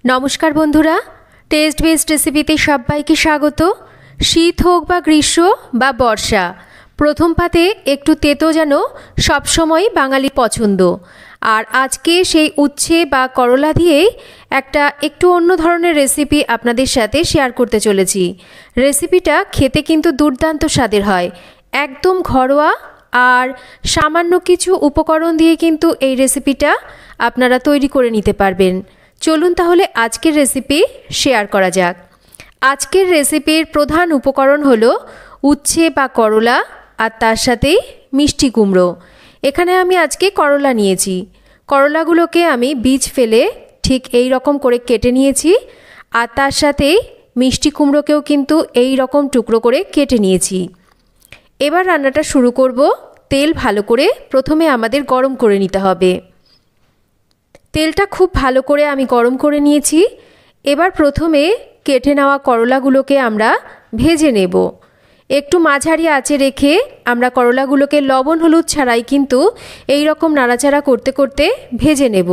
नमस्कार बंधुरा test based रेसिपिते सबाइके स्वागत। शीत होक बा ग्रीष्म बा बर्षा प्रथम पाते एकटू तेतो जेन सब समय बांगाली पछंद। और आज के सेई उच्छे बा करला दिए एकटा एकटू अन्य धरनेर रेसिपि आपनादेर साथे शेयर करते चलेछि। रेसिपिटा खेते किन्तु दुर्दान्त स्वादेर हय, एकदम घरोया और सामान्य किछु उपकरण दिए किन्तु एई रेसिपिटा आपनारा तैरी करे निते पारबेन। चलुन ताहले आजकेर रेसिपि शेयर करा जाक। आजकेर रेसिपिर प्रधान उपकरण हलो उच्छे बा करला और तार साथे मिष्टि कुमड़ो। एखाने आमी आजके करला नियेछि। करलागुलोके आमी बीज फेले ठीक एई रकम करे केटे नियेछि और तार साथे मिष्टि कुमड़ोकेও किन्तु एई रकम टुकरो करे केटे नियेछि। एबार रान्नाटा शुरू करब। तेल भालो करे प्रथमे आमादेर गरम करे निते हबे। तेलटा खूब भालो करे आमी गरम करे नियेछि। एबार प्रथमे केटे नेওয়া करलागुलोके आमरा भेजे नेब। एकटू माझारी आँचे रेखे आमरा करलागुलोके लवण हलुद छाड़ाई किन्तु एई रकम नाड़ाचाड़ा करते करते भेजे नेब।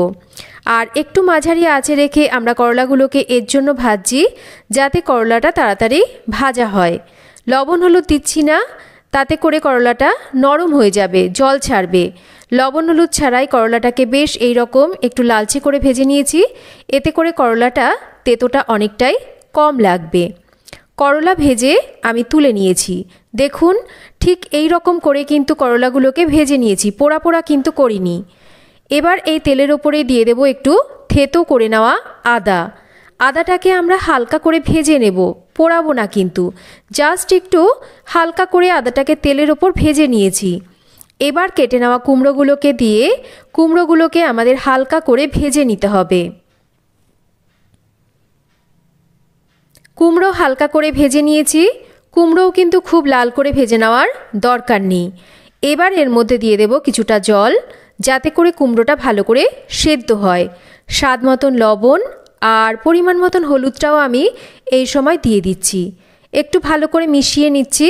और एकटू माझारी आँचे रेखे आमरा करलागुलोके एर जोन्नो भाजছি जाते करलाटा ताड़ाताड़ी भाजा हय। लवण हलुद दिচ্ছি না, ताते करे करलाटा नरम हो जाबे, जल छाड़बे। लवण हलुद छाड़ाई करलाटाके बेश एई रकम एकटू लालचे करे भेजे निয়েছি। एते करे करलाटा तेतोटा अनेकटाई कम लागबे। करला भेजे आमी तुले निয়েছি। देखुन ठीक एई रकम करे किन्तु करलागुलोके भेजे निয়েছি, पोड़ा पोड़ा किन्तु करिনি। एबार एई तेलेर ओपरे दिए देब एकटू থেতো करे नेওয়া आदा। आदाटाके आमरा हालका करे भेजे नेब, पोड़ाबो ना किन्तु, जास्ट एकटू हालका करे आदाटाके तेलेर ओपर भेजे निয়েছি। एबार केटे नेওয়া कुमड़ोगुलोके दिए कुमड़ोगुलोके आमादेर हालका करे भेजे निते हबे। कुमड़ो हालका करे भेजे निয়েছি। कुमड़ोও किन्तु खूब लाल करे भेजे नेওয়ার दरकार नेই। एबार एर मধ্যে दिए देब কিছুটা জল যাতে করে কুমড়োটা ভালো করে সেদ্ধ হয়। স্বাদ মতন লবণ আর পরিমাণ মতন হলুদটাও আমি এই সময় দিয়ে দিচ্ছি। একটু ভালো করে মিশিয়ে নিচ্ছি।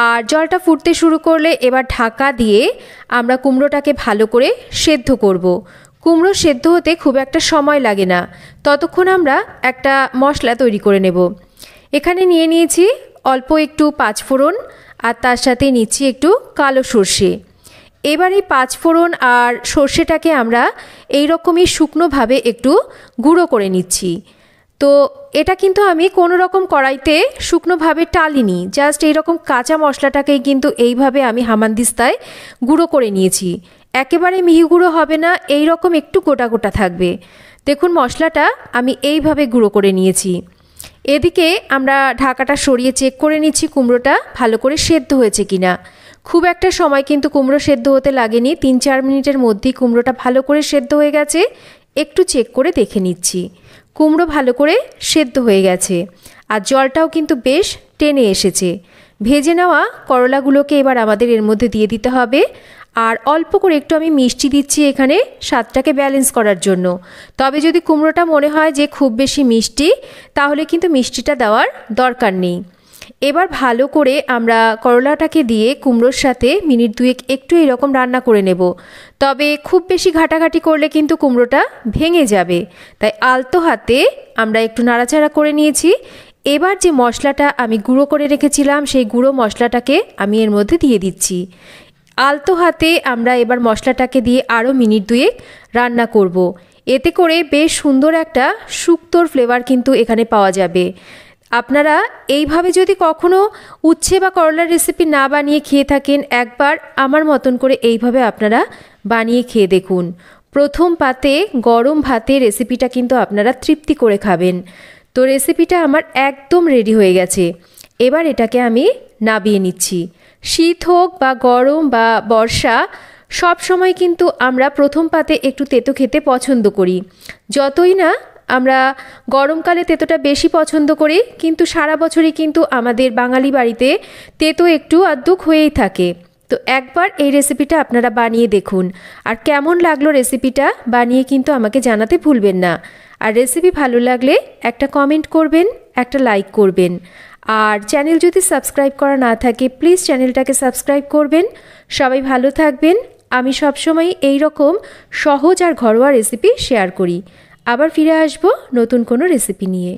আর জলটা ফুটতে শুরু করলে এবার ঢাকা দিয়ে আমরা কুমড়োটাকে ভালো করে সেদ্ধ করব। কুমড়ো সেদ্ধ হতে খুব একটা সময় লাগে না, ততক্ষণ আমরা একটা মশলা তৈরি করে নেব। এখানে নিয়ে নিয়েছি অল্প একটু পাঁচফোড়ন আর তার সাথে নিচ্ছি একটু কালো সর্ষে। এবার এই পাঁচফোড়ন আর সর্ষেটাকে আমরা এই রকমই শুকনোভাবে একটু গুঁড়ো করে নিচ্ছি। তো এটা কিন্তু আমি কোনো রকম কড়াইতে শুকনোভাবে টালিনি, জাস্ট এই রকম কাঁচা মশলাটাকেই কিন্তু এইভাবে আমি হামানদিস্তায় গুঁড়ো করে নিয়েছি। একেবারে মিহি গুঁড়ো হবে না, এই রকম একটু গোটা গোটা থাকবে। দেখুন মশলাটা আমি এইভাবে গুঁড়ো করে নিয়েছি। এদিকে আমরা ঢাকাটা সরিয়ে চেক করে নিচ্ছি কুমড়োটা ভালো করে সেদ্ধ হয়েছে কিনা। খুব একটা সময় কিন্তু কুমড়ো সেদ্ধ হতে লাগেনি, ৩-৪ মিনিটের মধ্যেই কুমড়োটা ভালো করে সেদ্ধ হয়ে গেছে। একটু চেক করে দেখে নিচ্ছি কুমড়ো ভালো করে সেদ্ধ হয়ে গেছে আর জলটাও কিন্তু বেশ টেনে এসেছে। ভেজে নেওয়া করলাগুলোকে এবার আমাদের এর মধ্যে দিয়ে দিতে হবে। আর অল্প করে একটু আমি মিষ্টি দিচ্ছি এখানে স্বাদটাকে ব্যালেন্স করার জন্য। তবে যদি কুমড়োটা মনে হয় যে খুব বেশি মিষ্টি তাহলে কিন্তু মিষ্টিটা দেওয়ার দরকার নেই। এবার ভালো করে আমরা করলাটাকে দিয়ে কুমড়োর সাথে মিনিট দুয়েক একটু এরকম রান্না করে নেব। তবে খুব বেশি ঘাটাঘাটি করলে কিন্তু কুমড়োটা ভেঙে যাবে, তাই আলতো হাতে আমরা একটু নাড়াচাড়া করে নিয়েছি। এবার যে মশলাটা আমি গুঁড়ো করে রেখেছিলাম সেই গুঁড়ো মশলাটাকে আমি এর মধ্যে দিয়ে দিচ্ছি। আলতো হাতে আমরা এবার মশলাটাকে দিয়ে আরও মিনিট দুয়েক রান্না করব। এতে করে বেশ সুন্দর একটা শুক্তোর ফ্লেভার কিন্তু এখানে পাওয়া যাবে। আপনারা এইভাবে যদি কখনো উচ্ছে বা করলার রেসিপি না বানিয়ে খেয়ে থাকেন, একবার আমার মতন করে এইভাবে আপনারা বানিয়ে খেয়ে দেখুন। প্রথম পাতে গরম ভাতে রেসিপিটা কিন্তু আপনারা তৃপ্তি করে খাবেন। তো রেসিপিটা আমার একদম রেডি হয়ে গেছে। এবার এটাকে আমি নামিয়ে নিচ্ছি। শীত হোক বা গরম বা বর্ষা সব সময় কিন্তু আমরা প্রথম পাতে একটু তেতো খেতে পছন্দ করি। যতই না আমরা গরমকালে তেতোটা বেশি পছন্দ করি, কিন্তু সারা বছরই কিন্তু আমাদের বাঙালি বাড়িতে তেতো একটু আধটু হয়েই থাকে। তো একবার এই রেসিপিটা আপনারা বানিয়ে দেখুন। আর কেমন লাগলো রেসিপিটা বানিয়ে কিন্তু আমাকে জানাতে ভুলবেন না। আর রেসিপি ভালো লাগলে একটা কমেন্ট করবেন, একটা লাইক করবেন। আর চ্যানেল যদি সাবস্ক্রাইব করা না থাকে প্লিজ চ্যানেলটাকে সাবস্ক্রাইব করবেন। সবাই ভালো থাকবেন। আমি সবসময় এই রকম সহজ আর ঘরোয়া রেসিপি শেয়ার করি। আবার ফিরে আসবো নতুন কোনো রেসিপি নিয়ে।